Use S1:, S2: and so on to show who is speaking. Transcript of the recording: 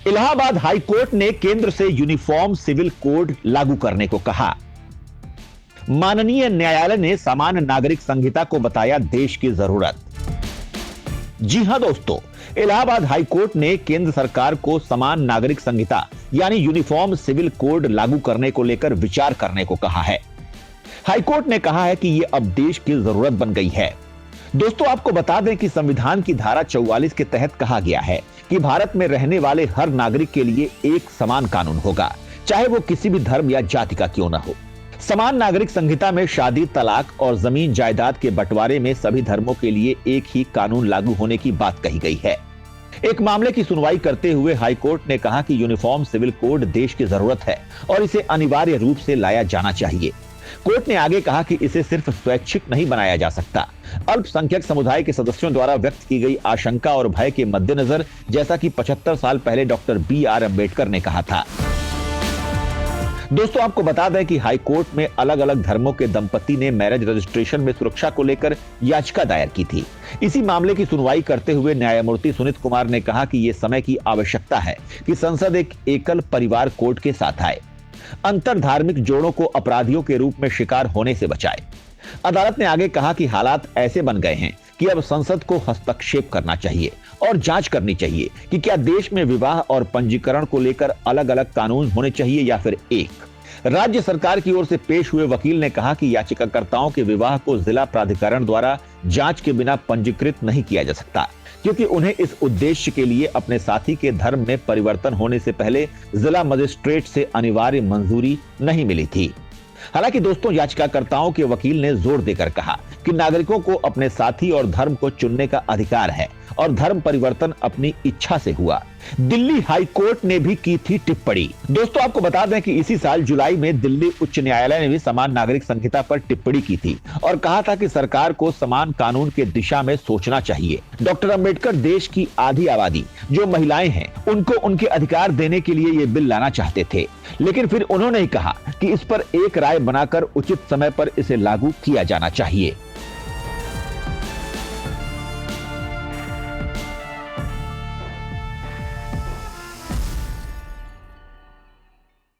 S1: Allahabad high court ने केंद्र से यूनिफॉर्म सिविल कोड लागू करने को कहा। माननीय न्यायालय ने सामान्य नागरिक संहिता को बताया देश की जरूरत। जी हां दोस्तों, इलाहाबाद हाई कोर्ट ने केंद्र सरकार को समान नागरिक संहिता यानी यूनिफॉर्म सिविल कोड लागू करने को लेकर विचार करने को कहा है। हाई कोर्ट ने कहा है कि यह अब देश की जरूरत बन गई है। दोस्तों, आपको बता दें कि संविधान की धारा 44 के तहत कहा गया है कि भारत में रहने वाले हर नागरिक के लिए एक समान कानून होगा, चाहे वो किसी भी धर्म या जाति का क्यों न हो। समान नागरिक संहिता में शादी, तलाक और जमीन जायदाद के बंटवारे में सभी धर्मों के लिए एक ही कानून लागू होने की बात कही गई है। एक मामले की सुनवाई करते हुए हाई कोर्ट ने कहा कि यूनिफॉर्म सिविल कोड देश की जरूरत है और इसे अनिवार्य रूप से लाया जाना चाहिए। कोर्ट ने आगे कहा कि इसे सिर्फ स्वैच्छिक नहीं बनाया जा सकता। अल्पसंख्यक समुदाय के सदस्यों द्वारा व्यक्त की गई आशंका और भय के मद्देनजर, जैसा कि 75 साल पहले डॉक्टर बी.आर. अम्बेडकर ने कहा था। दोस्तों, आपको बता दें कि हाई कोर्ट में अलग अलग धर्मों के दंपति ने मैरिज रजिस्ट्रेशन में सुरक्षा को लेकर याचिका दायर की थी। इसी मामले की सुनवाई करते हुए न्यायमूर्ति सुनीत कुमार ने कहा कि यह समय की आवश्यकता है कि संसद एक एकल परिवार कोड के साथ आए, अंतर धार्मिक जोड़ों को अपराधियों के रूप में शिकार होने से बचाए। अदालत ने आगे कहा कि हालात ऐसे बन गए हैं कि अब संसद को हस्तक्षेप करना चाहिए और जांच करनी चाहिए कि क्या देश में विवाह और पंजीकरण को लेकर अलग अलग कानून होने चाहिए या फिर एक। राज्य सरकार की ओर से पेश हुए वकील ने कहा कि याचिकाकर्ताओं के विवाह को जिला प्राधिकरण द्वारा जांच के बिना पंजीकृत नहीं किया जा सकता, क्योंकि उन्हें इस उद्देश्य के लिए अपने साथी के धर्म में परिवर्तन होने से पहले जिला मजिस्ट्रेट से अनिवार्य मंजूरी नहीं मिली थी। हालांकि दोस्तों, याचिकाकर्ताओं के वकील ने जोर देकर कहा कि नागरिकों को अपने साथी और धर्म को चुनने का अधिकार है और धर्म परिवर्तन अपनी इच्छा से हुआ। दिल्ली हाई कोर्ट ने भी की थी टिप्पणी। दोस्तों, आपको बता दें कि इसी साल जुलाई में दिल्ली उच्च न्यायालय ने भी समान नागरिक संहिता पर टिप्पणी की थी और कहा था कि सरकार को समान कानून के दिशा में सोचना चाहिए। डॉक्टर अंबेडकर देश की आधी आबादी जो महिलाएं हैं उनको उनके अधिकार देने के लिए ये बिल लाना चाहते थे, लेकिन फिर उन्होंने कहा कि इस पर एक राय बनाकर उचित समय पर इसे लागू किया जाना चाहिए।